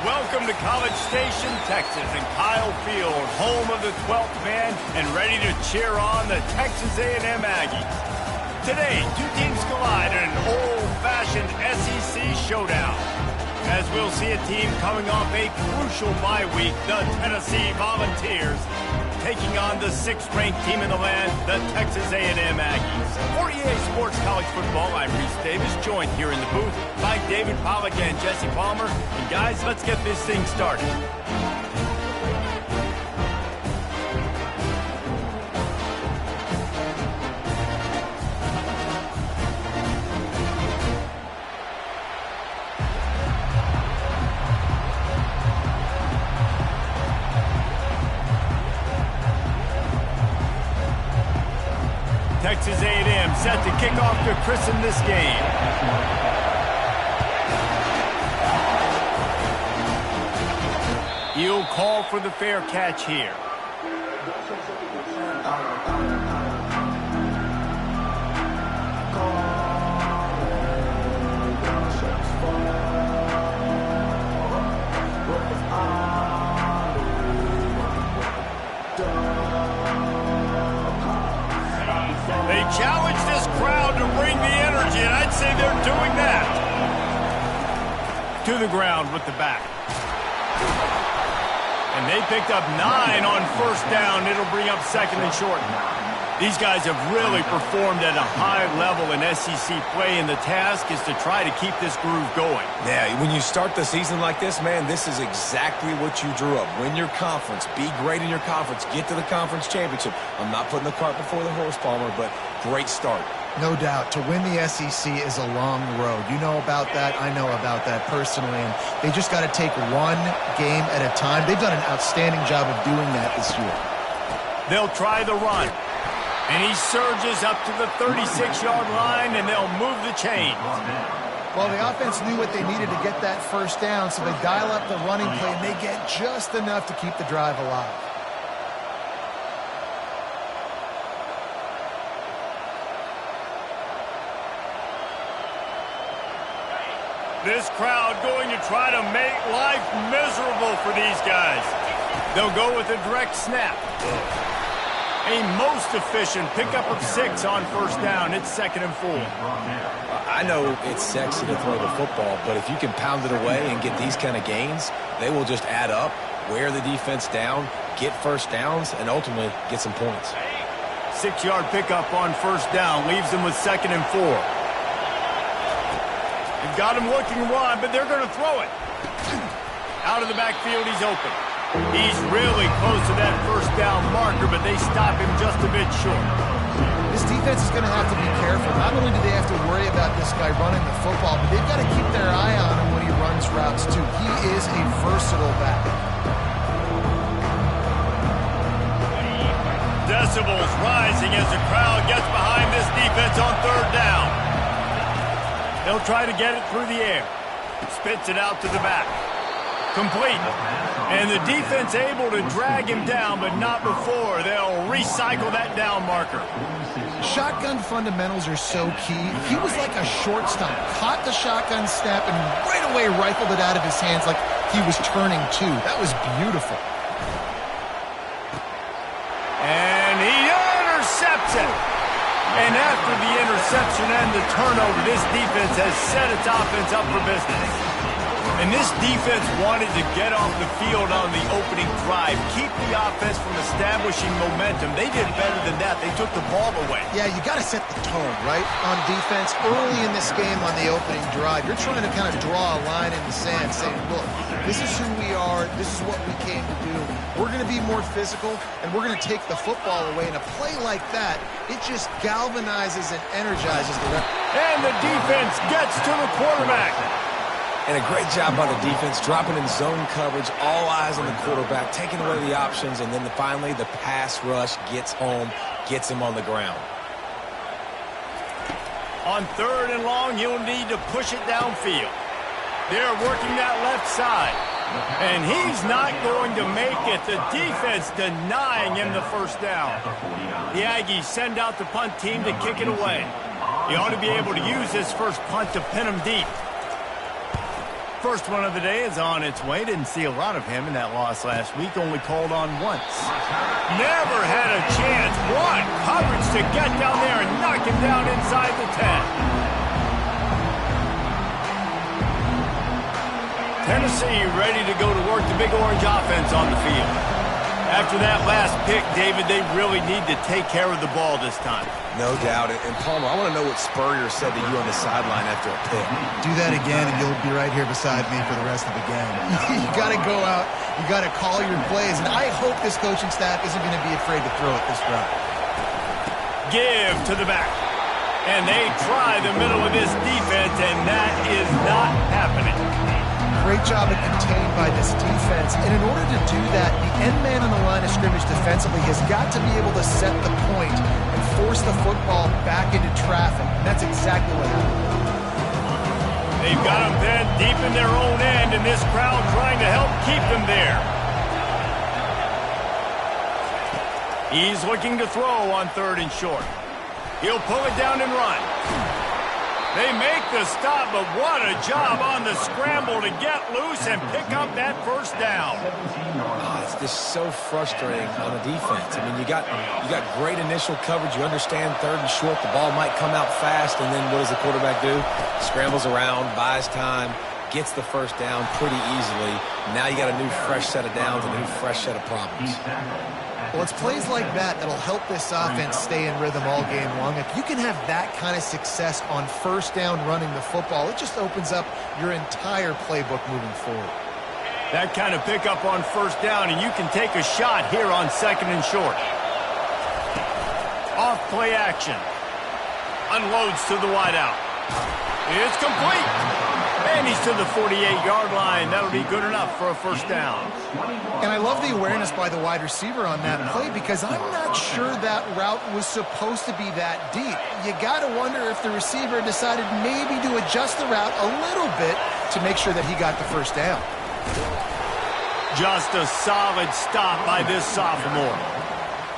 Welcome to College Station, Texas, and Kyle Field, home of the 12th man, and ready to cheer on the Texas A&M Aggies. Today, two teams collide in an old-fashioned SEC showdown. As we'll see a team coming off a crucial bye week, the Tennessee Volunteers, taking on the 6th-ranked team in the land, the Texas A&M Aggies. For EA Sports College Football, I'm Reese Davis, joined here in the booth by David Pollack and Jesse Palmer. And guys, let's get this thing started. Texas A&M set to kick off to christen this game. He'll call for the fair catch here. They challenge this crowd to bring the energy, and I'd say they're doing that. To the ground with the back. And they picked up 9 on first down. It'll bring up 2nd and short. These guys have really performed at a high level in SEC play, and the task is to try to keep this groove going. Yeah, when you start the season like this, man, this is exactly what you drew up. Win your conference. Be great in your conference. Get to the conference championship. I'm not putting the cart before the horse, Palmer, but great start. No doubt. To win the SEC is a long road. You know about that. I know about that personally. And they just got to take one game at a time. They've done an outstanding job of doing that this year. They'll try the run. And he surges up to the 36-yard line, and they'll move the chains. Well, the offense knew what they needed to get that first down, so they dial up the running play, and they get just enough to keep the drive alive. This crowd going to try to make life miserable for these guys. They'll go with a direct snap. A most efficient pickup of 6 on first down. It's 2nd and 4. I know it's sexy to throw the football, but if you can pound it away and get these kind of gains, they will just add up, wear the defense down, get first downs, and ultimately get some points. 6-yard pickup on first down leaves them with 2nd and 4. They've got him looking to run, but they're going to throw it. Out of the backfield, he's open. He's really close to that first down marker, but they stop him just a bit short. This defense is going to have to be careful. Not only do they have to worry about this guy running the football, but they've got to keep their eye on him when he runs routes, too. He is a versatile back. Decibels rising as the crowd gets behind this defense on third down. They'll try to get it through the air. Spits it out to the back. Complete. And the defense able to drag him down, but not before. They'll recycle that down marker. Shotgun fundamentals are so key. He was like a shortstop. Caught the shotgun snap and right away rifled it out of his hands like he was turning too. That was beautiful. And he intercepts it. And after the interception and the turnover, this defense has set its offense up for business. And this defense wanted to get off the field on the opening drive, keep the offense from establishing momentum. They did better than that. They took the ball away. Yeah, you got to set the tone, right, on defense. Early in this game on the opening drive, you're trying to kind of draw a line in the sand saying, look, this is who we are. This is what we came to do. We're going to be more physical, and we're going to take the football away. And a play like that, it just galvanizes and energizes the rest. And the defense gets to the quarterback. And a great job by the defense, dropping in zone coverage, all eyes on the quarterback, taking away the options, and then finally the pass rush gets home, gets him on the ground. On third and long, he'll need to push it downfield. They're working that left side. And he's not going to make it. The defense denying him the first down. The Aggies send out the punt team to kick it away. He ought to be able to use this first punt to pin him deep. First one of the day is on its way. Didn't see a lot of him in that loss last week. Only called on once. Never had a chance. What coverage to get down there and knock him down inside the 10. Tennessee ready to go to work the Big Orange offense on the field. After that last pick, David, they really need to take care of the ball this time. No doubt. And Palmer, I want to know what Spurrier said to you on the sideline after a pick. Do that again, and you'll be right here beside me for the rest of the game. You got to go out. You got to call your plays. And I hope this coaching staff isn't going to be afraid to throw it this drive. Give to the back. And they try the middle of this defense, and that is not happening. Great job of contained by this defense. And in order to do that, the end man on the line of scrimmage defensively has got to be able to set the point and force the football back into traffic. And that's exactly what happened. They've got them then deep in their own end, and this crowd trying to help keep them there. He's looking to throw on 3rd and short. He'll pull it down and run. They make the stop, but what a job on the scramble to get loose and pick up that first down. Oh, it's just so frustrating on the defense. I mean, you got great initial coverage. You understand 3rd and short. The ball might come out fast, and then what does the quarterback do? Scrambles around, buys time, gets the first down pretty easily. Now you got a new fresh set of downs, a new fresh set of problems. Well, it's plays like that that'll help this offense stay in rhythm all game long. If you can have that kind of success on first down running the football, it just opens up your entire playbook moving forward. That kind of pickup on first down, and you can take a shot here on 2nd and short. Off play action. Unloads to the wideout. It's complete. And he's to the 48-yard line. That'll be good enough for a first down. And I love the awareness by the wide receiver on that play because I'm not sure that route was supposed to be that deep. You got to wonder if the receiver decided maybe to adjust the route a little bit to make sure that he got the first down. Just a solid stop by this sophomore.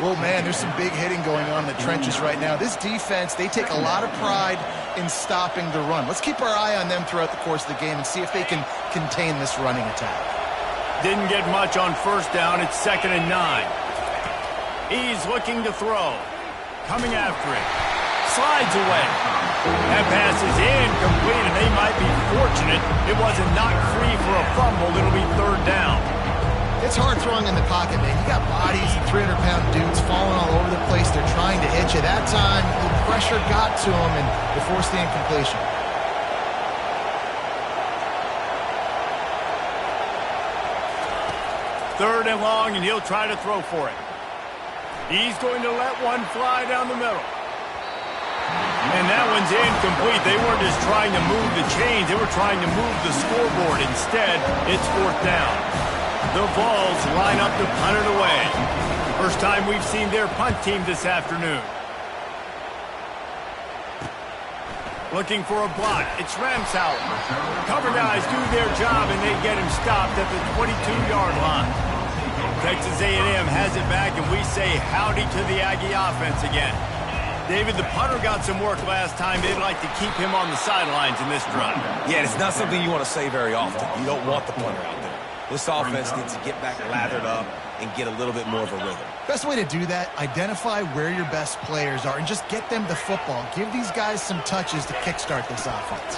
Well, man, there's some big hitting going on in the trenches right now. This defense, they take a lot of pride in stopping the run. Let's keep our eye on them throughout the course of the game and see if they can contain this running attack. Didn't get much on first down. It's 2nd and 9. He's looking to throw. Coming after it. Slides away. That pass is incomplete, and they might be fortunate it wasn't knocked free for a fumble. It'll be 3rd down. It's hard throwing in the pocket, man. You got bodies and 300-pound dudes falling all over the place. They're trying to hit you. That time, the pressure got to them, and they forced the incompletion. Third and long, and he'll try to throw for it. He's going to let one fly down the middle. And that one's incomplete. They weren't just trying to move the chains. They were trying to move the scoreboard. Instead, it's 4th down. The Vols line up to punt it away. First time we've seen their punt team this afternoon. Looking for a block. It's Ramsauer. Cover guys do their job, and they get him stopped at the 22-yard line. Texas A&M has it back, and we say howdy to the Aggie offense again. David, the punter got some work last time. They'd like to keep him on the sidelines in this drive. Yeah, it's not something you want to say very often. You don't want the punter out there. This offense needs to get back lathered up and get a little bit more of a rhythm. Best way to do that, identify where your best players are and just get them the football. Give these guys some touches to kickstart this offense.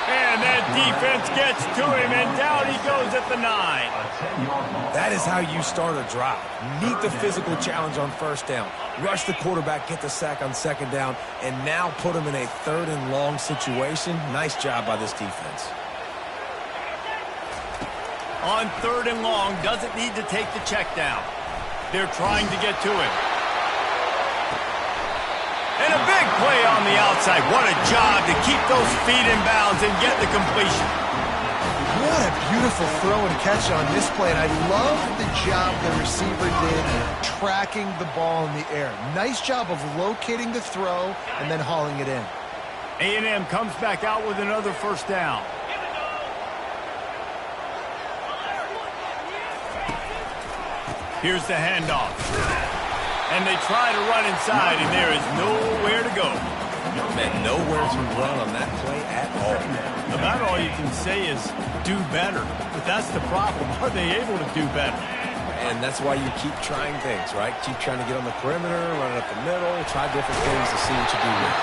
And that defense gets to him, and down he goes at the 9. That is how you start a drive. Meet the physical challenge on first down. Rush the quarterback, get the sack on 2nd down, and now put him in a 3rd and long situation. Nice job by this defense. On 3rd and long, doesn't need to take the check down. They're trying to get to him. And a big play on the outside. What a job to keep those feet in bounds and get the completion. What a beautiful throw and catch on this play. And I love the job the receiver did tracking the ball in the air. Nice job of locating the throw and then hauling it in. A&M comes back out with another first down. Here's the handoff. And they try to run inside, and there is nowhere to go. Man, nowhere to run on that play at all. About all all you can say is do better. But that's the problem. Are they able to do better? And that's why you keep trying things, right? Keep trying to get on the perimeter, run it up the middle, try different things to see what you do with it.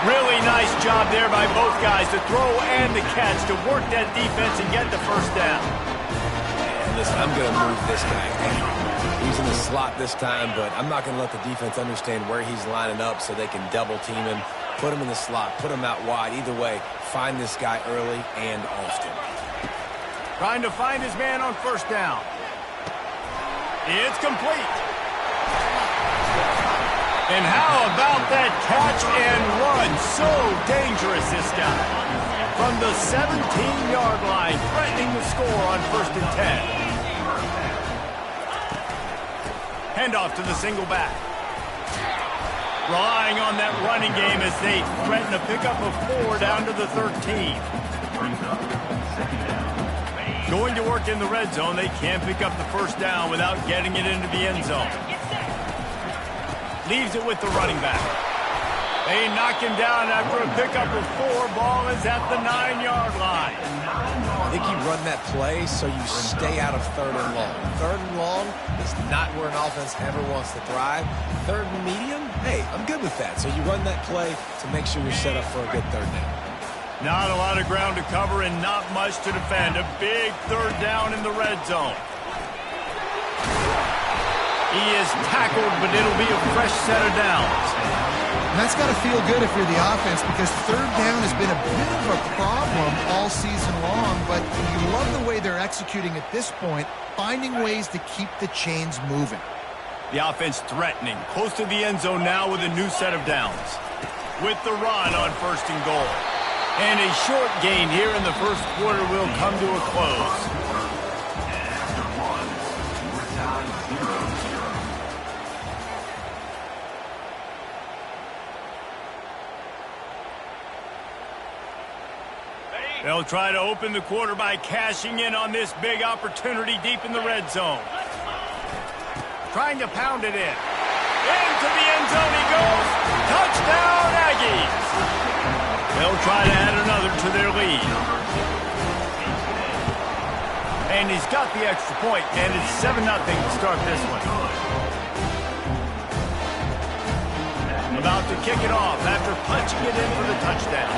Really nice job there by both guys to throw and to catch, to work that defense and get the first down. And listen, I'm going to move this guy. He's in the slot this time, but I'm not going to let the defense understand where he's lining up so they can double team him, put him in the slot, put him out wide. Either way, find this guy early and often. Trying to find his man on first down. It's complete. And how about that catch and run? So dangerous, this guy. From the 17-yard line, threatening the score on 1st and 10. Handoff to the single back. Relying on that running game as they threaten a pickup of 4 down to the 13. Going to work in the red zone, they can't pick up the first down without getting it into the end zone. Leaves it with the running back. They knock him down after a pickup of 4. Ball is at the 9-yard line. I think you run that play so you stay out of 3rd and long. 3rd and long is not where an offense ever wants to thrive. 3rd and medium, hey, I'm good with that. So you run that play to make sure you're set up for a good 3rd down. Not a lot of ground to cover and not much to defend. A big 3rd down in the red zone. He is tackled, but it'll be a fresh set of downs. And that's got to feel good if you're the offense, because 3rd down has been a bit of a problem all season long, but you love the way they're executing at this point, finding ways to keep the chains moving. The offense threatening, close to the end zone now with a new set of downs. With the run on 1st and goal. And a short gain here in the 1st quarter will come to a close. They'll try to open the quarter by cashing in on this big opportunity deep in the red zone. Trying to pound it in. Into the end zone he goes. Touchdown, Aggies. They'll try to add another to their lead. And he's got the extra point, and it's 7-0 to start this one. About to kick it off after punching it in for the touchdown.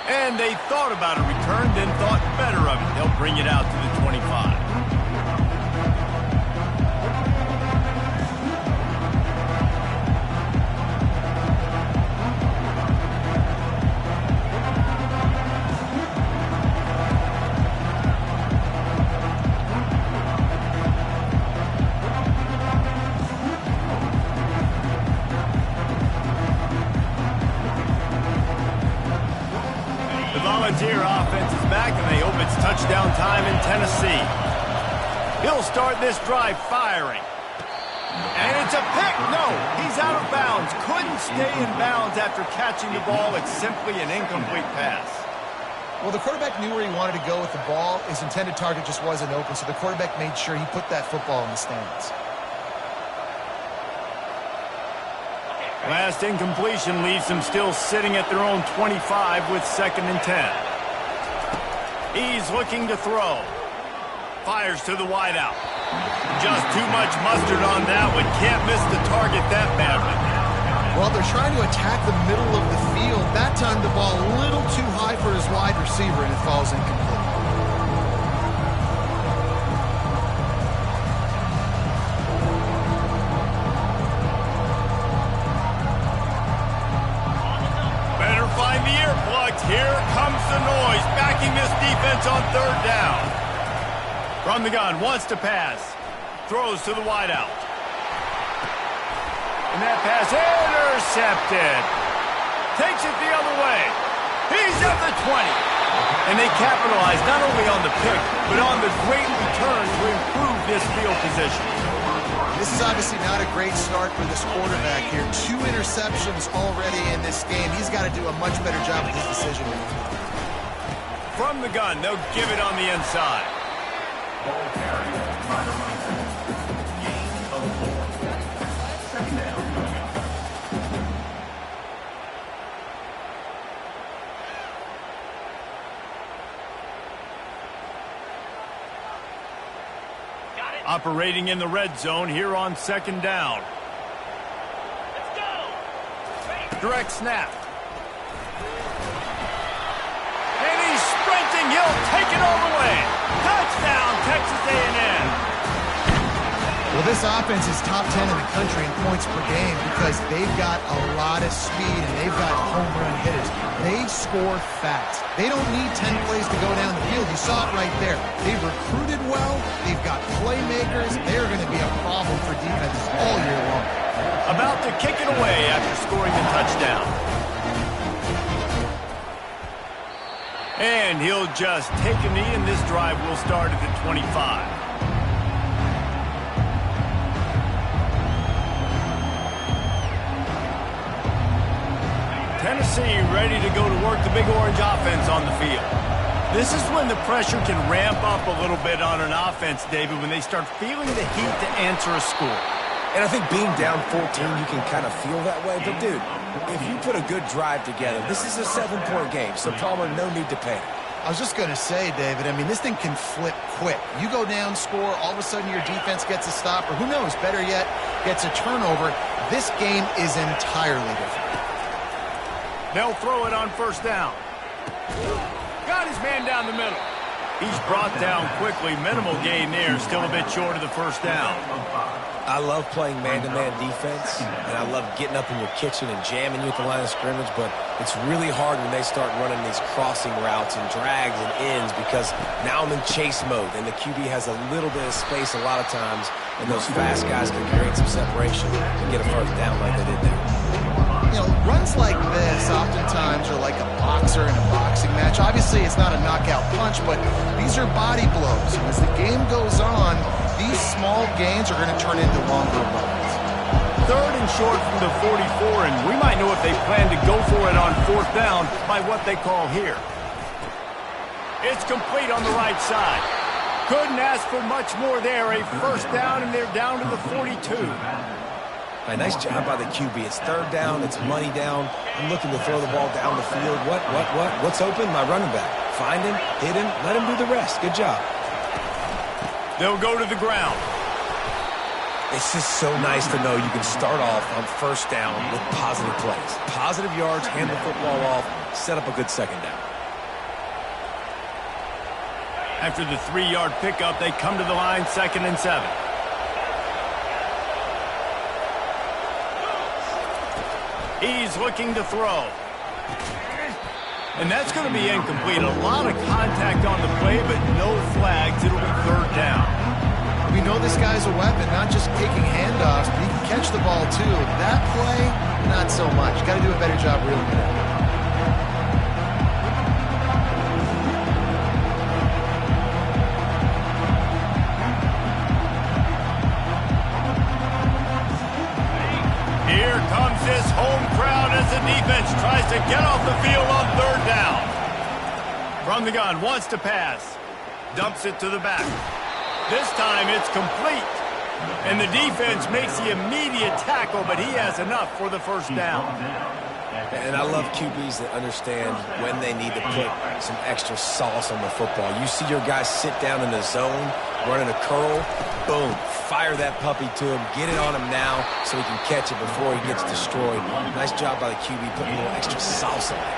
And they thought about a return, then thought better of it. They'll bring it out to the 25. Volunteer offense is back, and they hope it's touchdown time in Tennessee. He'll start this drive firing. And it's a pick. No, he's out of bounds. Couldn't stay in bounds after catching the ball. It's simply an incomplete pass. Well, the quarterback knew where he wanted to go with the ball. His intended target just wasn't open, so the quarterback made sure he put that football in the stands. Last incompletion leaves them still sitting at their own 25 with 2nd and 10. He's looking to throw. Fires to the wideout. Just too much mustard on that one. Can't miss the target that badly. Well, they're trying to attack the middle of the field. That time the ball a little too high for his wide receiver, and it falls incomplete. Here comes the noise, backing this defense on 3rd down. From the gun, wants to pass. Throws to the wideout. And that pass intercepted. Takes it the other way. He's at the 20. And they capitalize not only on the pick, but on the great return to improve this field position. This is obviously not a great start for this quarterback here. 2 interceptions already in this game. He's got to do a much better job with his decision making. From the gun, they'll give it on the inside. Operating in the red zone here on second down. Direct snap. And he's sprinting. He'll take it all the way. Touchdown, Texas A&M. Well, this offense is top 10 in the country in points per game because they've got a lot of speed and they've got home run hitters. They score fast. They don't need 10 plays to go down the field. You saw it right there. They've recruited well. They've got playmakers. They're going to be a problem for defenses all year long. About to kick it away after scoring the touchdown. And he'll just take a knee, and this drive will start at the 25. Tennessee ready to go to work the Big Orange offense on the field. This is when the pressure can ramp up a little bit on an offense, David, when they start feeling the heat to answer a score. And I think being down 14, you can kind of feel that way. But, dude, if you put a good drive together, this is a 7-point game, so Palmer, no need to panic. I was just going to say, David, I mean, this thing can flip quick. You go down, score, all of a sudden your defense gets a stop, or who knows, better yet, gets a turnover. This game is entirely different. They'll throw it on first down. Got his man down the middle. He's brought down quickly. Minimal gain there. Still a bit short of the first down. I love playing man-to-man defense, and I love getting up in your kitchen and jamming you at the line of scrimmage, but it's really hard when they start running these crossing routes and drags and ends because now I'm in chase mode, and the QB has a little bit of space a lot of times, and those fast guys can create some separation and get a first down like they did there. You know, runs like this oftentimes are like a boxer in a boxing match. Obviously, it's not a knockout punch, but these are body blows. And as the game goes on, these small gains are going to turn into longer runs. Third and short from the 44, and we might know if they plan to go for it on fourth down by what they call here. It's complete on the right side. Couldn't ask for much more there. A first down, and they're down to the 42. Right, nice job by the QB. It's third down. It's money down. I'm looking to throw the ball down the field. What's open? My running back. Find him, hit him, let him do the rest. Good job. They'll go to the ground. It's just so nice to know you can start off on first down with positive plays. Positive yards, hand the football off, set up a good second down. After the 3-yard pickup, they come to the line, 2nd and 7. He's looking to throw. And that's going to be incomplete. A lot of contact on the play, but no flags. It'll be third down. We know this guy's a weapon, not just taking handoffs, but he can catch the ball too. That play, not so much. Got to do a better job reeling it in. Here comes this home crowd as the defense tries to get off the field on third down. From the gun, wants to pass. Dumps it to the back. This time it's complete. And the defense makes the immediate tackle, but he has enough for the first down. And I love QBs that understand when they need to put some extra sauce on the football. You see your guys sit down in the zone, running a curl, boom, fire that puppy to him, get it on him now so he can catch it before he gets destroyed. Nice job by the QB putting a little extra sauce on it.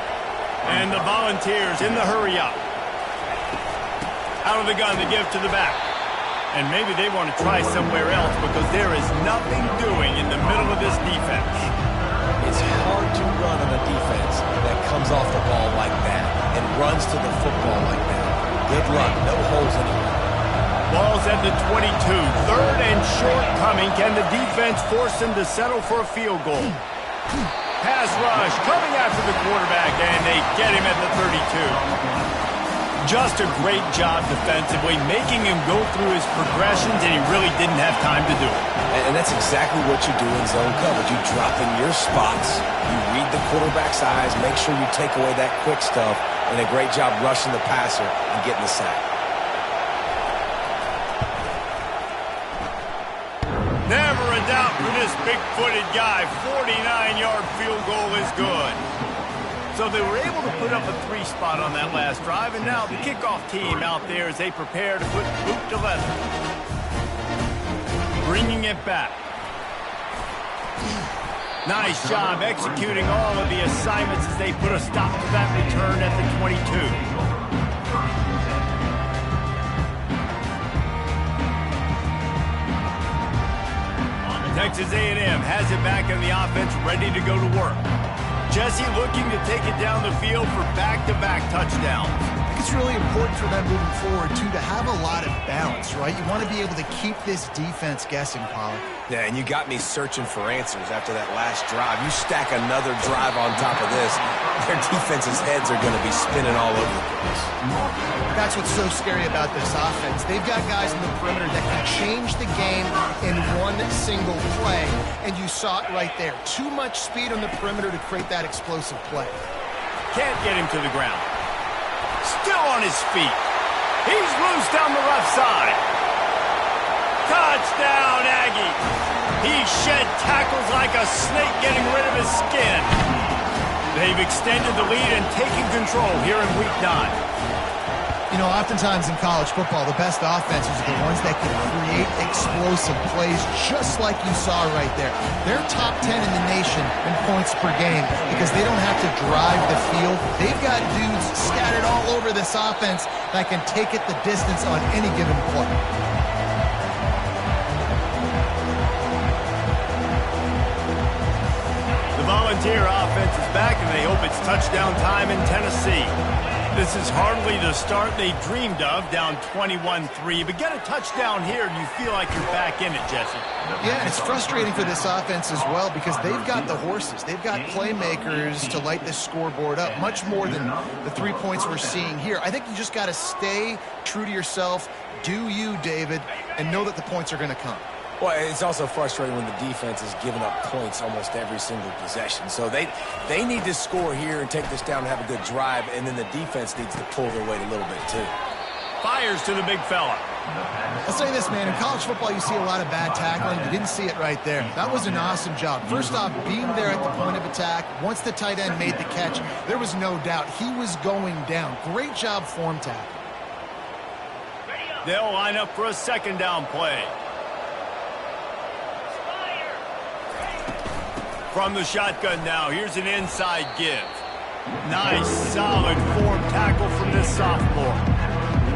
And the Volunteers in the hurry up. Out of the gun to give to the back. And maybe they want to try somewhere else because there is nothing doing in the middle of this defense. It's hard to run on a defense that comes off the ball like that and runs to the football like that. Good luck. No holes anywhere. Ball's at the 22. Third and short coming. Can the defense force them to settle for a field goal? Pass rush coming after the quarterback, and they get him at the 32. Just a great job defensively, making him go through his progressions, and he really didn't have time to do it. And that's exactly what you do in zone coverage. You drop in your spots, you read the quarterback's eyes, make sure you take away that quick stuff, and a great job rushing the passer and getting the sack. Never a doubt for this big-footed guy. 49-yard field goal is good. So they were able to put up a 3 spot on that last drive, and now the kickoff team out there as they prepare to put boot to leather. bringing it back. Nice job executing all of the assignments as they put a stop to that return at the 22. Texas A&M has it back in the offense, ready to go to work. Jesse looking to take it down the field for back-to-back touchdowns. I think it's really important for them moving forward, too, to have a lot of balance, right? You want to be able to keep this defense guessing, Pollard. Yeah, and you got me searching for answers after that last drive. You stack another drive on top of this, their defense's heads are going to be spinning all over the place. That's what's so scary about this offense. They've got guys in the perimeter that can change the game in one single play, and you saw it right there. Too much speed on the perimeter to create that explosive play. Can't get him to the ground. Still on his feet. He's loose down the left side. Touchdown, Aggies. He shed tackles like a snake getting rid of his skin. They've extended the lead and taken control here in Week 9. You know, oftentimes in college football, the best offenses are the ones that can create explosive plays just like you saw right there. They're top 10 in the nation in points per game because they don't have to drive the field. They've got dudes scattered all over this offense that can take it the distance on any given play. The Volunteer offense is back, and they hope it's touchdown time in Tennessee. This is hardly the start they dreamed of, down 21-3. But get a touchdown here, and you feel like you're back in it, Jesse. Yeah, and it's frustrating for this offense as well because they've got the horses. They've got playmakers to light this scoreboard up, much more than the 3 points we're seeing here. I think you just got to stay true to yourself, do you, David, and know that the points are going to come. Well, it's also frustrating when the defense is giving up points almost every single possession. So they need to score here and take this down and have a good drive, and then the defense needs to pull their weight a little bit too. Fires to the big fella. I'll say this, man. In college football, you see a lot of bad tackling. You didn't see it right there. That was an awesome job. First off, being there at the point of attack. Once the tight end made the catch, there was no doubt he was going down. Great job form tackle. They'll line up for a second down play. From the shotgun now, here's an inside give. Nice, solid form tackle from this sophomore.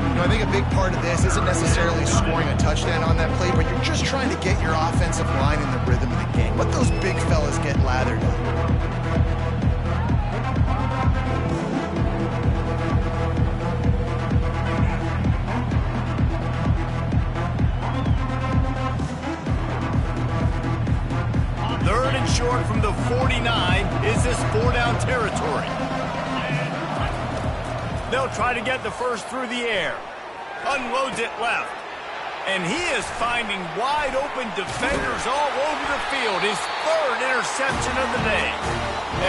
You know, I think a big part of this isn't necessarily scoring a touchdown on that play, but you're just trying to get your offensive line in the rhythm of the game. Let those big fellas get lathered up. Short from the 49. Is this 4-down territory? They'll try to get the first through the air. Unloads it left. And he is finding wide open defenders all over the field. His third interception of the day.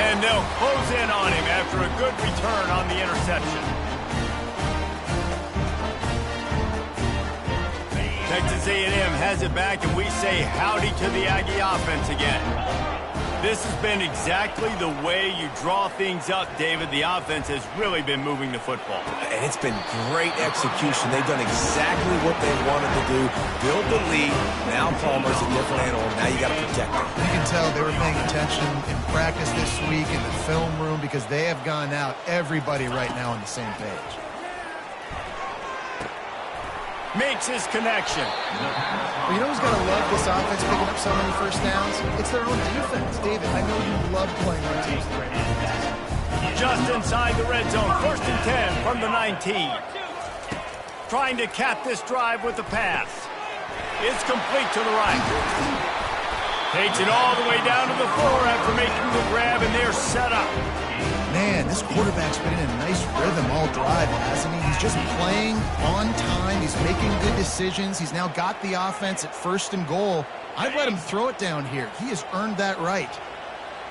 And they'll close in on him after a good return on the interception. Texas A&M has it back, and we say howdy to the Aggie offense again. This has been exactly the way you draw things up, David. The offense has really been moving the football. And it's been great execution. They've done exactly what they wanted to do. Build the lead. Now Palmer's a different animal. Now you got to protect him. You can tell they were paying attention in practice this week in the film room because they have gone out, everybody right now on the same page. Makes his connection. Well, you know who's got to love this offense picking up so many first downs? It's their own defense. David, I know you love playing on teams with great defenses. Just inside the red zone. 1st and 10 from the 19. Trying to cap this drive with the pass. It's complete to the right. Takes it all the way down to the 4 after making the grab, and they're set up. Man, this quarterback's been in a nice rhythm all drive, hasn't he? He's just playing on time. He's making good decisions. He's now got the offense at 1st and goal. I'd let him throw it down here. He has earned that right.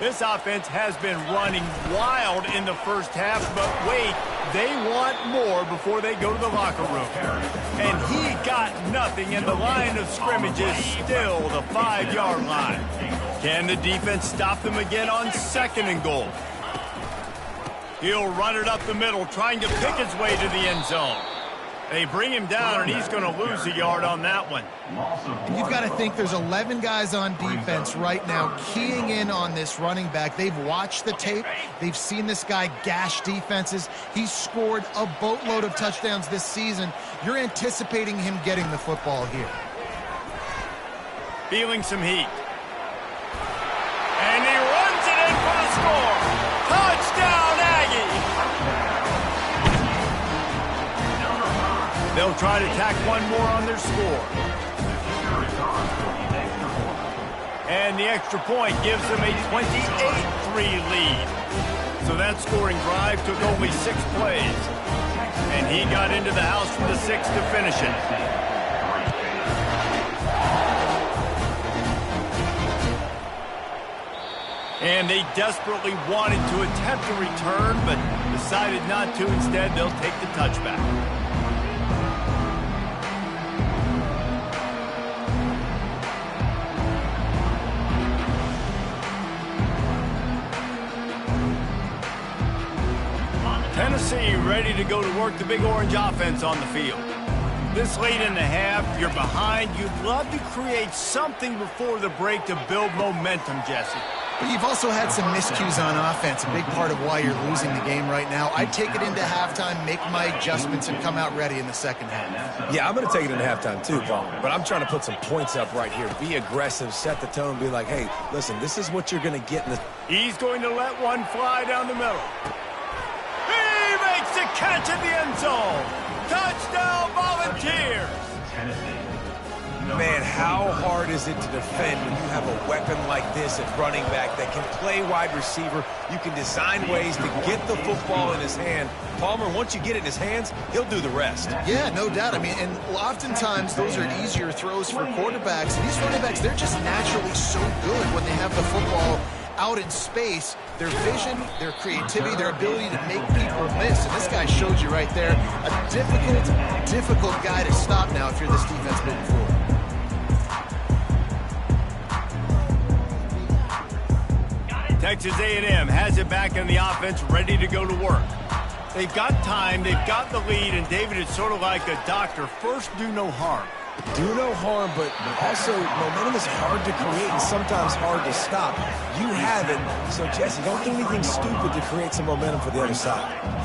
This offense has been running wild in the first half, but wait, they want more before they go to the locker room. And he got nothing, and the line of scrimmage is still the 5-yard line. Can the defense stop them again on 2nd and goal? He'll run it up the middle, trying to pick his way to the end zone. They bring him down, and he's going to lose a yard on that one. And you've got to think there's 11 guys on defense right now keying in on this running back. They've watched the tape. They've seen this guy gash defenses. He's scored a boatload of touchdowns this season. You're anticipating him getting the football here. Feeling some heat. And he runs it in for the score. Touchdown, Aggie! They'll try to tack one more on their score. And the extra point gives them a 28-3 lead. So that scoring drive took only 6 plays. And he got into the house for the 6th to finish it. And they desperately wanted to attempt a return, but decided not to. Instead, they'll take the touchback. Tennessee ready to go to work the Big Orange offense on the field. This late in the half, you're behind. You'd love to create something before the break to build momentum, Jesse. But you've also had some miscues on offense, a big part of why you're losing the game right now. I'd take it into halftime, make my adjustments, and come out ready in the second half. Yeah, I'm going to take it into halftime too, Paul. But I'm trying to put some points up right here. Be aggressive, set the tone, be like, hey, listen, this is what you're going to get in the... He's going to let one fly down the middle. He makes the catch in the end zone. Touchdown, Volunteers. Man, how hard is it to defend when you have a weapon like this at running back that can play wide receiver? You can design ways to get the football in his hand. Palmer, once you get it in his hands, he'll do the rest. Yeah, no doubt. I mean, and oftentimes those are easier throws for quarterbacks. These running backs, they're just naturally so good when they have the football out in space. Their vision, their creativity, their ability to make people miss. And this guy showed you right there, a difficult guy to stop now if you're this defense moving forward. Texas A&M has it back in the offense, ready to go to work. They've got time, they've got the lead, and David, it's sort of like a doctor. First, do no harm. Do no harm, but also momentum is hard to create and sometimes hard to stop. You have it, so Jesse, don't do anything stupid to create some momentum for the other side.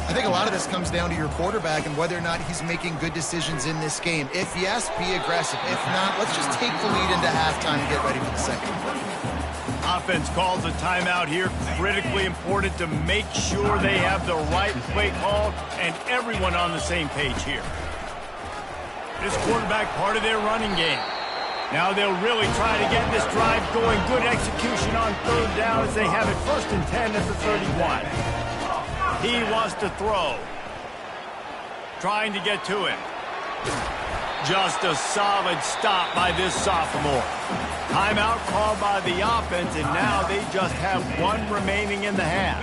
I think a lot of this comes down to your quarterback and whether or not he's making good decisions in this game. If yes, be aggressive. If not, let's just take the lead into halftime and get ready for the second. Offense calls a timeout here. Critically important to make sure they have the right play call and everyone on the same page here. This quarterback part of their running game. Now they'll really try to get this drive going. Good execution on 3rd down as they have it 1st and 10 at the 31. He wants to throw. Trying to get to him. Just a solid stop by this sophomore. Timeout called by the offense, and now they just have one remaining in the half.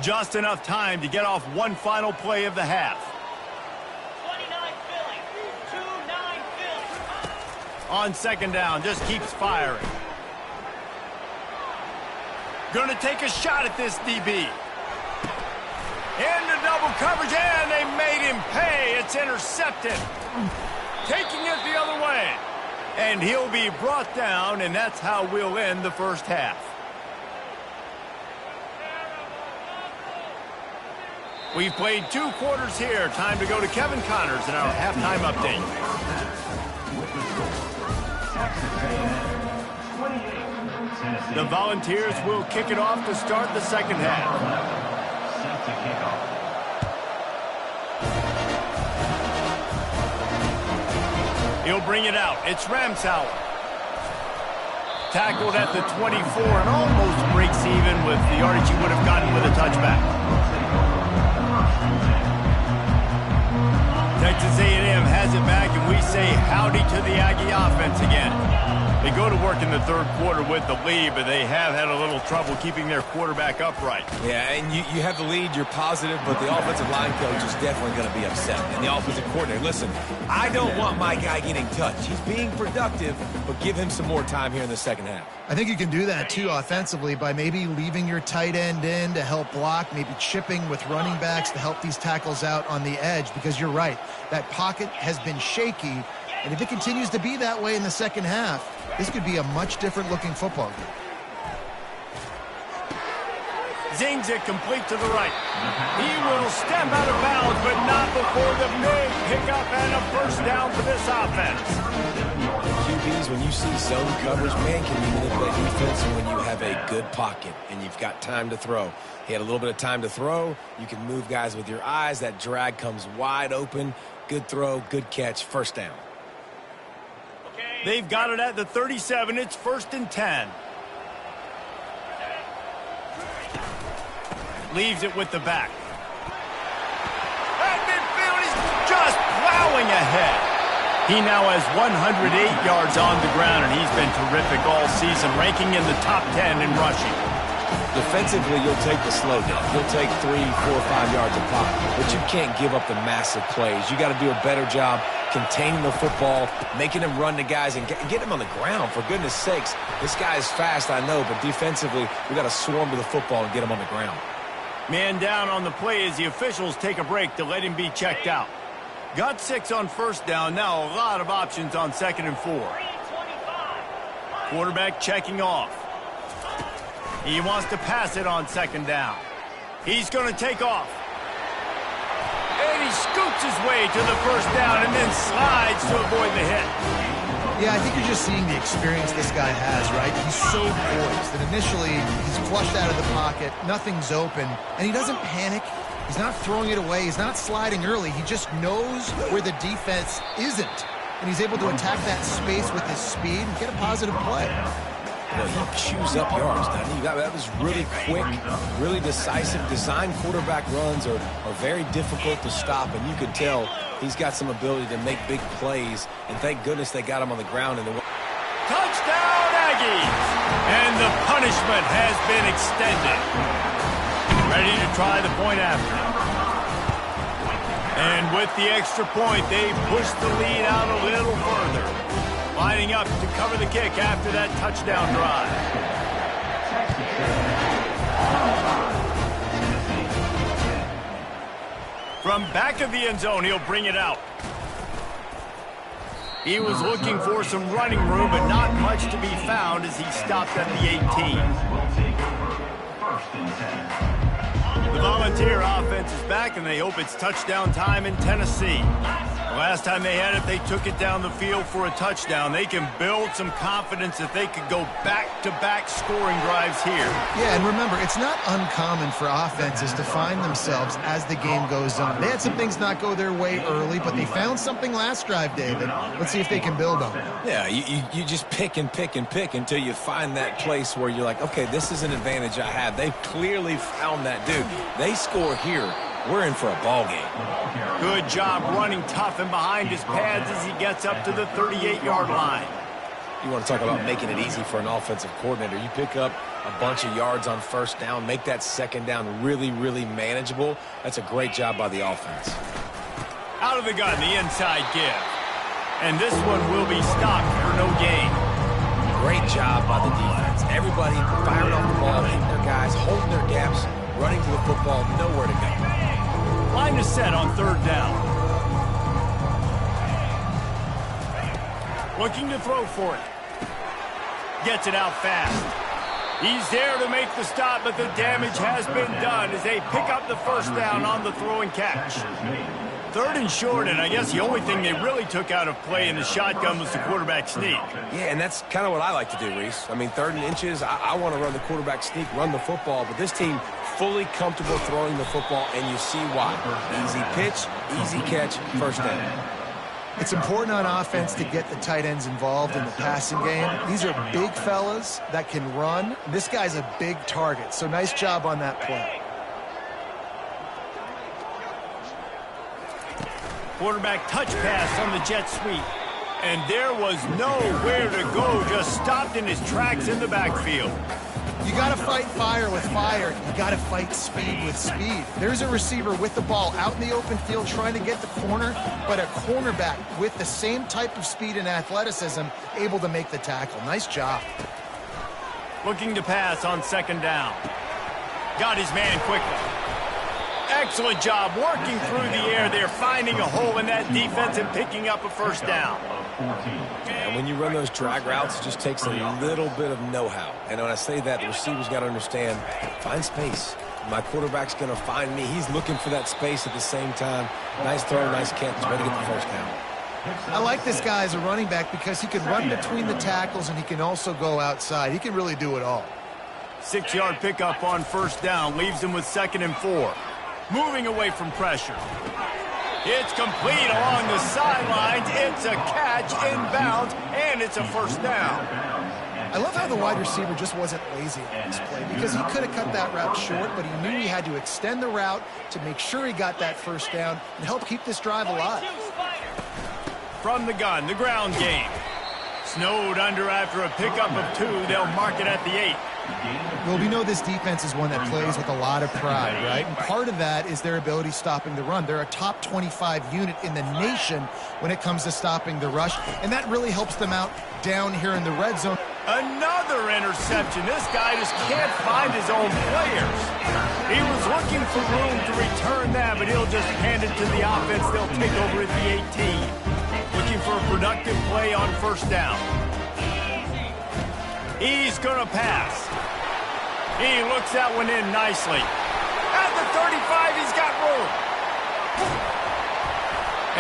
Just enough time to get off one final play of the half. 29 Philly. 2-9 Philly. On 2nd down, just keeps firing. Going to take a shot at this DB. Into double coverage, and they made him pay. It's intercepted. Taking it the other way. And he'll be brought down, and that's how we'll end the first half. We've played 2 quarters here. Time to go to Kevin Connors in our halftime update. The Volunteers will kick it off to start the second half. He'll bring it out. It's Ramsauer. Tackled at the 24 and almost breaks even with the yardage he would have gotten with a touchback. Texas A&M has it back, and we say howdy to the Aggie offense again. They go to work in the third quarter with the lead, but they have had a little trouble keeping their quarterback upright. Yeah, and you have the lead, you're positive, but the offensive line coach is definitely going to be upset. And the offensive coordinator, listen, I don't want my guy getting touched. He's being productive, but give him some more time here in the second half. I think you can do that, too, offensively, by maybe leaving your tight end in to help block, maybe chipping with running backs to help these tackles out on the edge, because you're right. That pocket has been shaky, and if it continues to be that way in the second half, this could be a much different-looking football game. Zings it complete to the right. He will step out of bounds, but not before the big pickup and a first down for this offense. QBs, when you see zone coverage, man, can you manipulate defense when you have a good pocket and you've got time to throw. He had a little bit of time to throw. You can move guys with your eyes. That drag comes wide open. Good throw, good catch, first down. They've got it at the 37. It's 1st and 10. Leaves it with the back. At midfield, he's just plowing ahead. He now has 108 yards on the ground, and he's been terrific all season, ranking in the top 10 in rushing. Defensively, you'll take the slow down. You'll take 3, 4, 5 yards of pop, but you can't give up the massive plays. You got to do a better job containing the football, making him run to guys, and get him on the ground. For goodness sakes, this guy is fast, I know, but defensively, we got to swarm to the football and get him on the ground. Man down on the play as the officials take a break to let him be checked out. Got 6 on first down. Now a lot of options on 2nd and 4. Quarterback checking off. He wants to pass it on 2nd down. He's going to take off. And he scoots his way to the first down and then slides to avoid the hit. Yeah, I think you're just seeing the experience this guy has, right? He's so poised that initially he's flushed out of the pocket, nothing's open, and he doesn't panic. He's not throwing it away. He's not sliding early. He just knows where the defense isn't, and he's able to attack that space with his speed and get a positive play. Well, he chews up yards, doesn't he? That was really quick, really decisive. Design quarterback runs are very difficult to stop, and you could tell he's got some ability to make big plays, and thank goodness they got him on the ground. Touchdown, Aggies! And the punishment has been extended. Ready to try the point after. And with the extra point, they push the lead out a little further. Lining up to cover the kick after that touchdown drive. From back of the end zone, he'll bring it out. He was looking for some running room, but not much to be found as he stopped at the 18. The Volunteer offense is back, and they hope it's touchdown time in Tennessee. The last time they had it, they took it down the field for a touchdown. They can build some confidence that they could go back-to-back scoring drives here. Yeah, and remember, it's not uncommon for offenses to find themselves as the game goes on. They had some things not go their way early, but they found something last drive, David. Let's see if they can build on it. Yeah, you just pick and pick and pick until you find that place where you're like, okay, this is an advantage I have. They've clearly found that, dude. They score here, we're in for a ball game. Good job running tough and behind his pads as he gets up to the 38-yard line. You want to talk about making it easy for an offensive coordinator. You pick up a bunch of yards on first down, make that second down really, really manageable. That's a great job by the offense. Out of the gun, the inside give. And this one will be stopped for no gain. Great job by the defense. Everybody firing off the ball, hitting their guys, holding their gaps, running to the football, nowhere to go. Line is set on 3rd down. Looking to throw for it. Gets it out fast. He's there to make the stop, but the damage has been done as they pick up the first down on the throw and catch. 3rd and short, and I guess the only thing they really took out of play in the shotgun was the quarterback sneak. Yeah, and that's kind of what I like to do, Reese. I mean, 3rd and inches, I want to run the quarterback sneak, run the football, but this team fully comfortable throwing the football, and you see why. Easy pitch, easy catch, first down. It's important on offense to get the tight ends involved in the passing game. These are big fellas that can run. This guy's a big target, so nice job on that play. Quarterback touch pass on the jet sweep. And there was nowhere to go, just stopped in his tracks in the backfield. You got to fight fire with fire. You got to fight speed with speed. There's a receiver with the ball out in the open field trying to get the corner, but a cornerback with the same type of speed and athleticism able to make the tackle. Nice job. Looking to pass on second down. Got his man quickly. Excellent job working through the air there, finding a hole in that defense and picking up a first down. And when you run those drag routes, it just takes a little bit of know-how. And when I say that, the receiver's got to understand, find space. My quarterback's going to find me. He's looking for that space at the same time. Nice throw, nice catch. Ready to get the first down. I like this guy as a running back because he can run between the tackles and he can also go outside. He can really do it all. 6-yard pickup on first down leaves him with 2nd and 4. Moving away from pressure. It's complete along the sidelines. It's a catch inbounds, and it's a first down. I love how the wide receiver just wasn't lazy on this play because he could have cut that route short, but he knew he had to extend the route to make sure he got that first down and help keep this drive alive. From the gun, the ground game. Snowed under after a pickup of 2. They'll mark it at the 8. Well, we know this defense is one that plays with a lot of pride, right? And part of that is their ability stopping the run. They're a top 25 unit in the nation when it comes to stopping the rush, and that really helps them out down here in the red zone. Another interception. This guy just can't find his own players. He was looking for room to return that, but he'll just hand it to the offense. They'll take over at the 18. Looking for a productive play on first down. He's going to pass. He looks that one in nicely. At the 35, he's got room.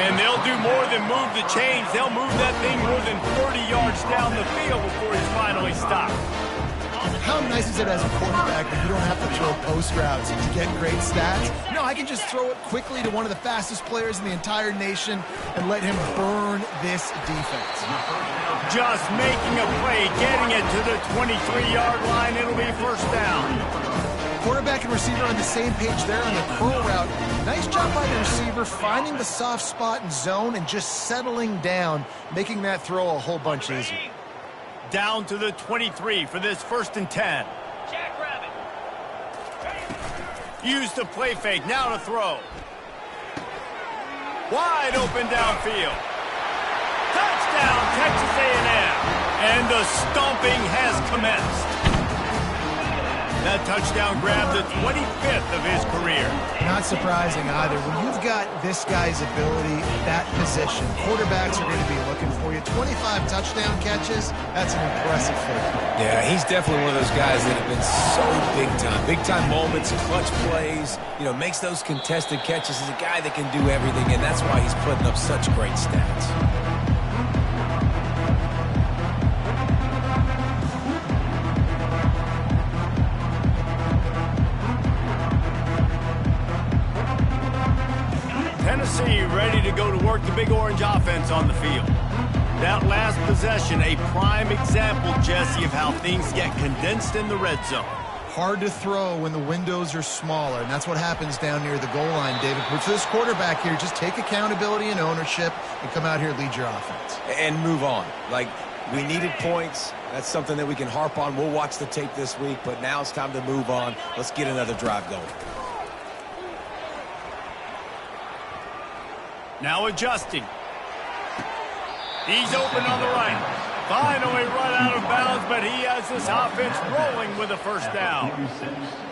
And they'll do more than move the chains. They'll move that thing more than 30 yards down the field before he's finally stopped. How nice is it as a quarterback when you don't have to throw post routes to get great stats? No, I can just throw it quickly to one of the fastest players in the entire nation and let him burn this defense. Just making a play, getting it to the 23-yard line. It'll be first down. Quarterback and receiver on the same page there on the curl route. Nice job by the receiver finding the soft spot and zone and just settling down, making that throw a whole bunch easier. Down to the 23 for this 1st and 10. Jackrabbit. Use the play fake, now to throw. Wide open downfield. Touchdown, Texas A&M. And the stomping has commenced. That touchdown grabbed the 25th of his career. Not surprising either. When you've got this guy's ability, that position, quarterbacks are going to be looking for you. 25 touchdown catches, that's an impressive feat. Yeah, he's definitely one of those guys that have been so big time. Big time moments, clutch plays, makes those contested catches. He's a guy that can do everything, and that's why he's putting up such great stats. Tennessee ready to go to work the Big Orange offense on the field. That last possession, a prime example, Jesse, of how things get condensed in the red zone. Hard to throw when the windows are smaller, and that's what happens down near the goal line, David. But for this quarterback here, just take accountability and ownership and come out here and lead your offense. And move on. We needed points. That's something that we can harp on. We'll watch the tape this week, but now it's time to move on. Let's get another drive going. Now adjusting. He's open on the right. Finally run out of bounds, but he has this offense rolling with a first down.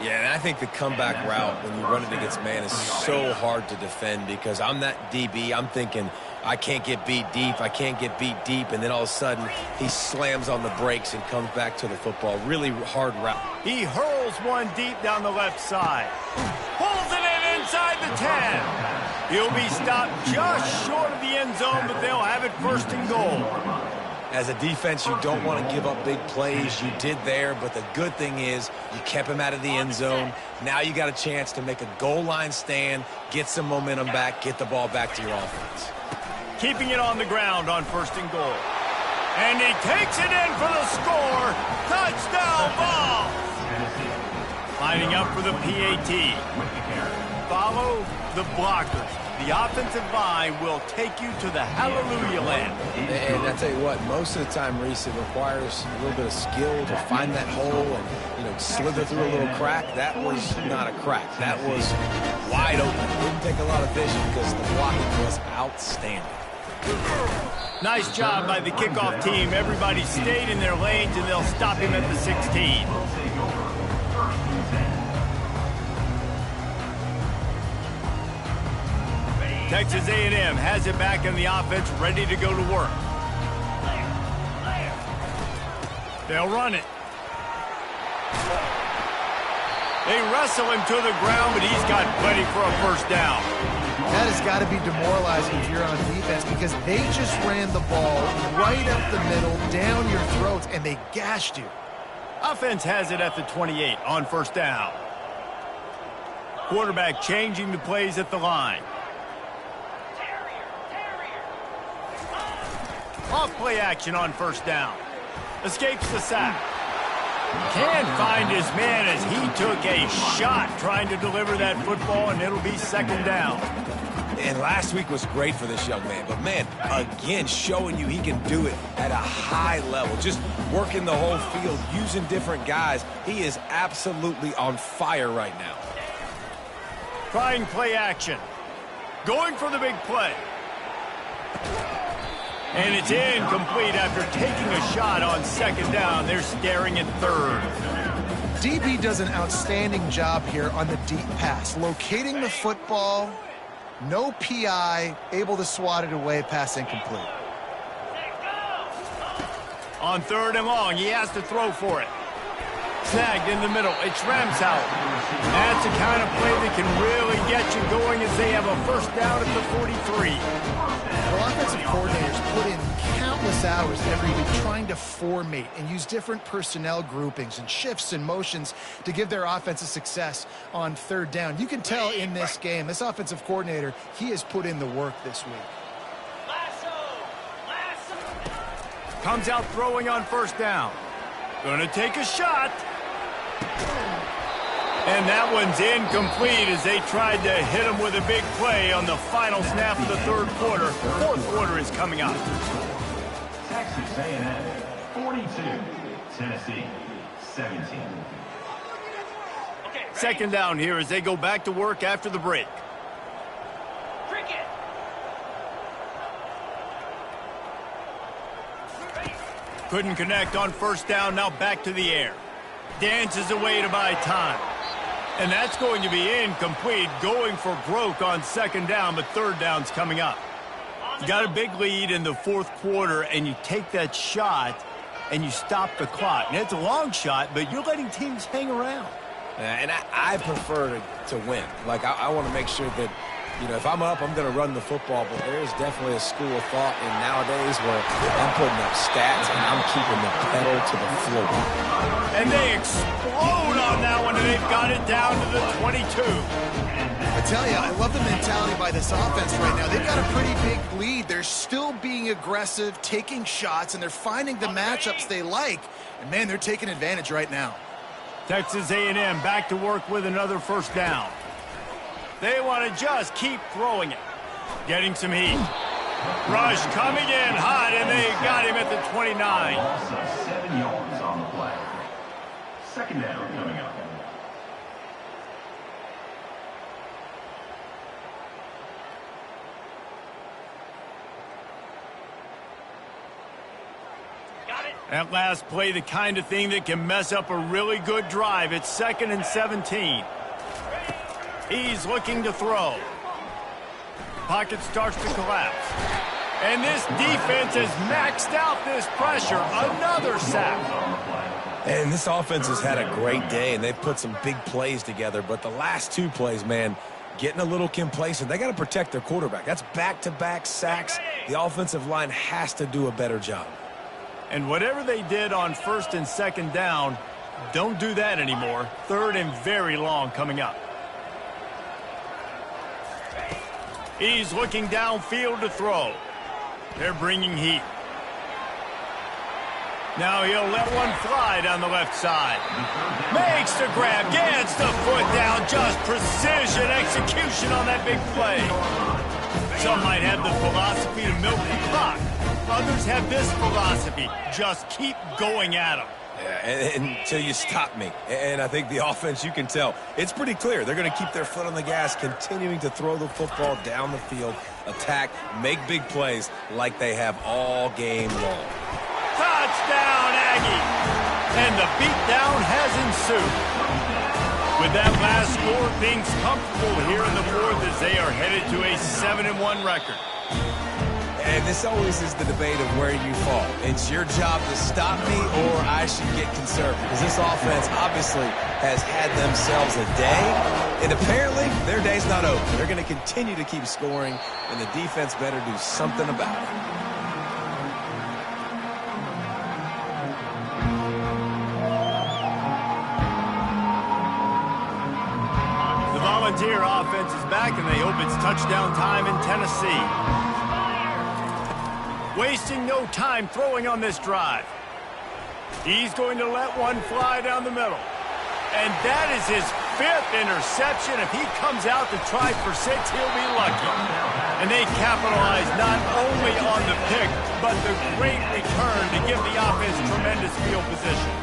Yeah, and I think the comeback route when you run it against man is so hard to defend because I'm that DB. I'm thinking I can't get beat deep. I can't get beat deep. And then all of a sudden he slams on the brakes and comes back to the football. Really hard route. He hurls one deep down the left side. Pulls it in inside the 10. He'll be stopped just short of the end zone, but they'll have it 1st and goal. As a defense, you don't want to give up big plays. You did there, but the good thing is you kept him out of the end zone. Now you got a chance to make a goal line stand, get some momentum back, get the ball back to your offense. Keeping it on the ground on 1st and goal. And he takes it in for the score. Touchdown, Vols! Lining up for the PAT. Follow the blockers. the offensive line will take you to the hallelujah land. And I tell you what, most of the time, Reese, it requires a little bit of skill to find that hole and, slither through a little crack. That was not a crack. That was wide open. Didn't take a lot of vision because the blocking was outstanding. Nice job by the kickoff team. Everybody stayed in their lanes, and they'll stop him at the 16. Texas A&M has it back in the offense, ready to go to work. They'll run it. They wrestle him to the ground, but he's got plenty for a first down. That has got to be demoralizing if you're on defense because they just ran the ball right up the middle, down your throats, and they gashed you. Offense has it at the 28 on first down. Quarterback changing the plays at the line. Off play action on first down. Escapes the sack. Can't find his man as he took a shot trying to deliver that football, and it'll be second down. And last week was great for this young man. But, man, again, showing you he can do it at a high level. Just working the whole field, using different guys. He is absolutely on fire right now. Trying play action. Going for the big play. And it's incomplete after taking a shot on second down. They're staring at third. DB does an outstanding job here on the deep pass. Locating the football, no PI, able to swat it away, pass incomplete. On third and long, he has to throw for it. Snagged in the middle. It's Ramsauer. That's the kind of play that can really get you going as they have a first down at the 43. Well, offensive coordinators put in countless hours every week trying to formate and use different personnel groupings and shifts and motions to give their offensive success on third down. You can tell in this game, this offensive coordinator, he has put in the work this week. Comes out throwing on first down. Gonna take a shot. And that one's incomplete as they tried to hit him with a big play on the final snap of the third quarter. Fourth quarter is coming up. Texas A&M 42, Tennessee 17. Second down here as they go back to work after the break. Couldn't connect on first down, now back to the air. Dances away to buy time. And that's going to be incomplete, going for broke on second down, but third down's coming up. You got a big lead in the fourth quarter, and you take that shot, and you stop the clock. And it's a long shot, but you're letting teams hang around. And I prefer to win. Like, I want to make sure that, if I'm up, I'm going to run the football. But there is definitely a school of thought in nowadays where I'm putting up stats and I'm keeping the pedal to the floor. And they explode on that one, and they've got it down to the 22. I tell you, I love the mentality by this offense right now. They've got a pretty big lead. They're still being aggressive, taking shots, and they're finding the matchups they like. And, man, they're taking advantage right now. Texas A&M back to work with another first down. They want to just keep throwing it. Getting some heat. Rush coming in hot, and they got him at the 29. Also 7 yards on the play. Second down coming up. That last play, the kind of thing that can mess up a really good drive. It's 2nd and 17. He's looking to throw. Pocket starts to collapse. And this defense has maxed out this pressure. Another sack. And this offense has had a great day, and they've put some big plays together. But the last two plays, man, getting a little complacent. They got to protect their quarterback. That's back-to-back sacks. The offensive line has to do a better job. And whatever they did on first and second down, don't do that anymore. Third and very long coming up. He's looking downfield to throw. They're bringing heat. Now he'll let one fly down the left side. Makes the grab, gets the foot down, just precision Efficient execution on that big play. Some might have the philosophy to milk the clock. Others have this philosophy. Just keep going at them. Yeah, until you stop me. And I think the offense, you can tell, it's pretty clear. They're going to keep their foot on the gas, continuing to throw the football down the field, attack, make big plays like they have all game long. Touchdown, Aggie! And the beatdown has ensued. With that last score, things comfortable here in the fourth as they are headed to a 7-1 record. And this always is the debate of where you fall. It's your job to stop me or I should get conservative. Because this offense obviously has had themselves a day. And apparently their day's not over. They're going to continue to keep scoring. And the defense better do something about it. The Volunteer offense is back and they hope it's touchdown time in Tennessee. Wasting no time throwing on this drive. He's going to let one fly down the middle. And that is his 5th interception. If he comes out to try for 6, he'll be lucky. And they capitalize not only on the pick, but the great return to give the offense tremendous field position.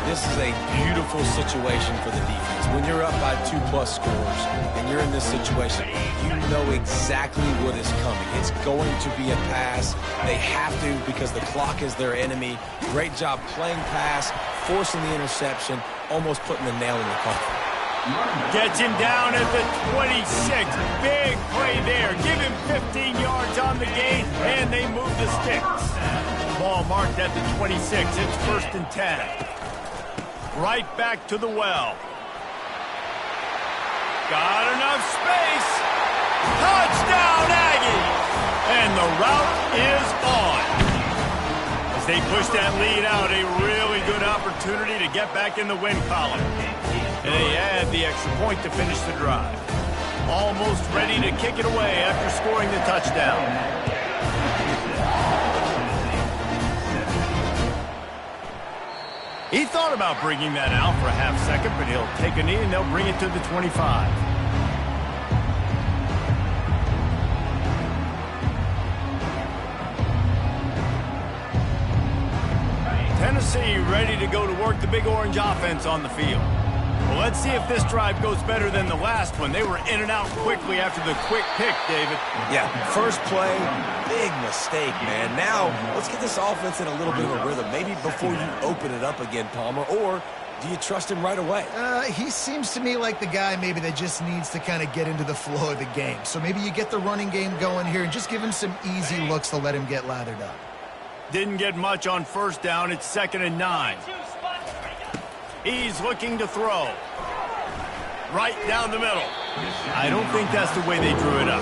This is a beautiful situation for the defense. When you're up by 2+ scores and you're in this situation, you know exactly what is coming. It's going to be a pass. They have to because the clock is their enemy. Great job playing pass, forcing the interception, almost putting the nail in the coffin. Gets him down at the 26. Big play there. Give him 15 yards on the gain, and they move the sticks. Ball marked at the 26. It's 1st and 10. Right back to the well. Got enough space. Touchdown, Aggies! And the route is on. As they push that lead out, a really good opportunity to get back in the win column. And they add the extra point to finish the drive. Almost ready to kick it away after scoring the touchdown. He thought about bringing that out for a half second, but he'll take a knee and they'll bring it to the 25. Tennessee ready to go to work the Big Orange offense on the field. Well, let's see if this drive goes better than the last one. They were in and out quickly after the quick pick, David. Yeah, first play, big mistake, man. Now, let's get this offense in a little bit of a rhythm. Maybe before you open it up again, Palmer, or do you trust him right away? He seems to me like the guy maybe that just needs to kind of get into the flow of the game. So maybe you get the running game going here and just give him some easy looks to let him get lathered up. Didn't get much on first down. It's 2nd and 9. He's looking to throw. Right down the middle. I don't think that's the way they drew it up.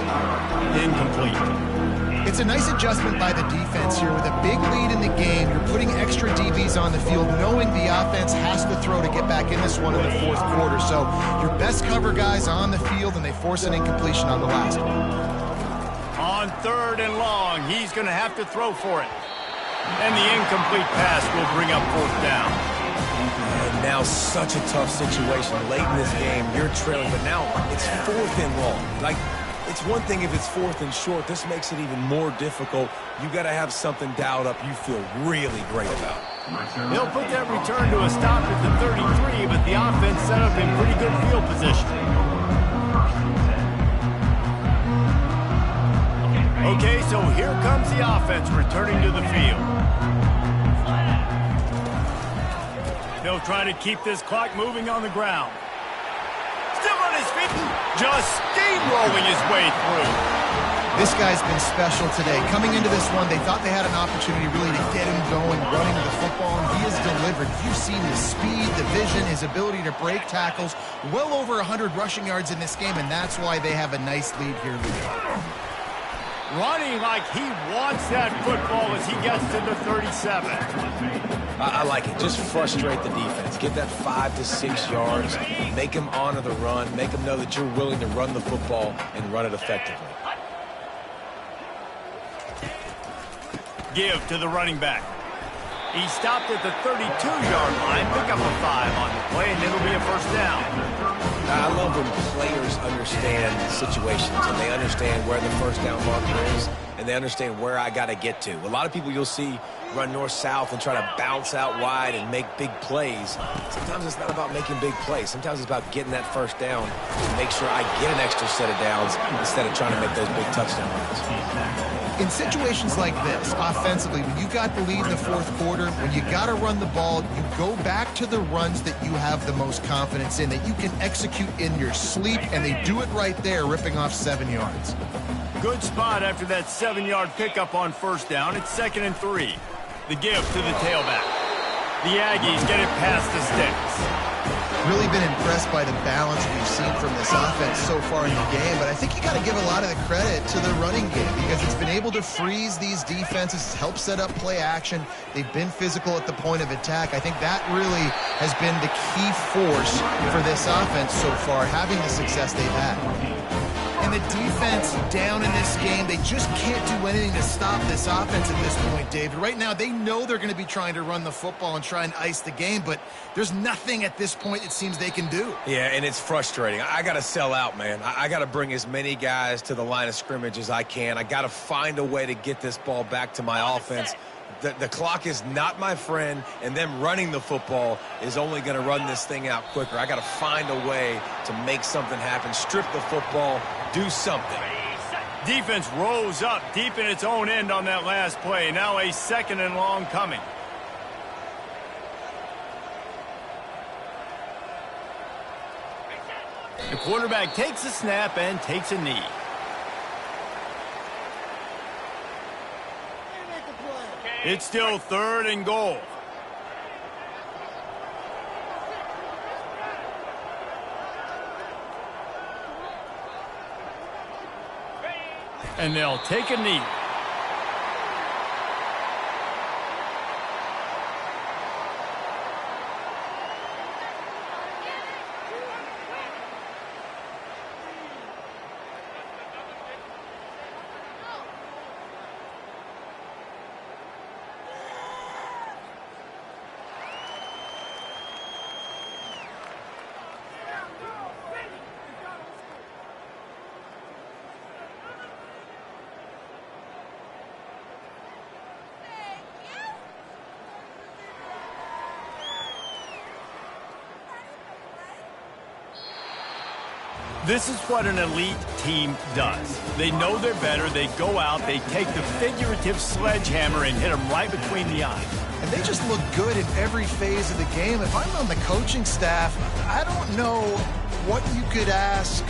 Incomplete. It's a nice adjustment by the defense here. With a big lead in the game, you're putting extra DBs on the field, knowing the offense has to throw to get back in this one in the 4th quarter. So your best cover guys on the field, and they force an incompletion on the last one. On 3rd and long, he's going to have to throw for it. And the incomplete pass will bring up 4th down. And now such a tough situation. Late in this game, you're trailing, but now it's 4th and long. Like, it's one thing if it's 4th and short. This makes it even more difficult. You got to have something dialed up you feel really great about. He'll put that return to a stop at the 33, but the offense set up in pretty good field position. Okay, so here comes the offense returning to the field. They'll try to keep this clock moving on the ground. Still on his feet, just steamrolling his way through. This guy's been special today. Coming into this one, they thought they had an opportunity really to get him going, running the football, and he has delivered. You've seen the speed, the vision, his ability to break tackles. Well over 100 rushing yards in this game, and that's why they have a nice lead here today. Running like he wants that football as he gets to the 37. I like it. Just frustrate the defense. Get that 5 to 6 yards. Make them honor the run. Make them know that you're willing to run the football and run it effectively. Give to the running back. He stopped at the 32-yard line. Pick up a 5 on the play, and it'll be a 1st down. I love when players understand situations and they understand where the first down marker is and they understand where I got to get to. A lot of people you'll see run north-south and try to bounce out wide and make big plays. Sometimes it's not about making big plays. Sometimes it's about getting that first down and make sure I get an extra set of downs instead of trying to make those big touchdown runs. In situations like this, offensively, when you got the lead in the fourth quarter, when you got to run the ball, you go back to the runs that you have the most confidence in, that you can execute in your sleep, and they do it right there, ripping off 7 yards. Good spot after that 7-yard pickup on first down. It's 2nd and 3. The give to the tailback. The Aggies get it past the sticks. Really been impressed by the balance we've seen from this offense so far in the game, but I think you got to give a lot of the credit to the running game because it's been able to freeze these defenses, help set up play action. They've been physical at the point of attack. I think that really has been the key force for this offense so far, having the success they've had. And the defense down in this game, they just can't do anything to stop this offense at this point, David. Right now, they know they're going to be trying to run the football and try and ice the game, but there's nothing at this point it seems they can do. Yeah, and it's frustrating. I got to sell out, man. I got to bring as many guys to the line of scrimmage as I can. I got to find a way to get this ball back to my offense. The clock is not my friend, and them running the football is only going to run this thing out quicker. I got to find a way to make something happen, strip the football, do something. Defense rose up deep in its own end on that last play. Now a 2nd and long coming. The quarterback takes a snap and takes a knee. It's still 3rd and goal. And they'll take a knee. This is what an elite team does. They know they're better. They go out. They take the figurative sledgehammer and hit them right between the eyes. And they just look good in every phase of the game. If I'm on the coaching staff, I don't know what you could ask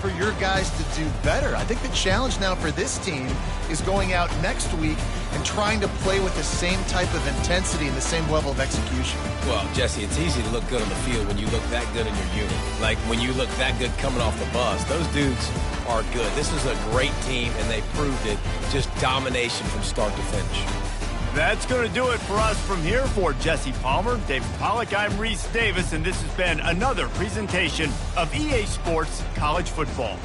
for your guys to do better. I think the challenge now for this team is going out next week and trying to play with the same type of intensity and the same level of execution. Well, Jesse, it's easy to look good on the field when you look that good in your unit. Like when you look that good coming off the bus. Those dudes are good. This is a great team, and they proved it. Just domination from start to finish. That's going to do it for us from here. For Jesse Palmer, David Pollack, I'm Reese Davis, and this has been another presentation of EA Sports College Football.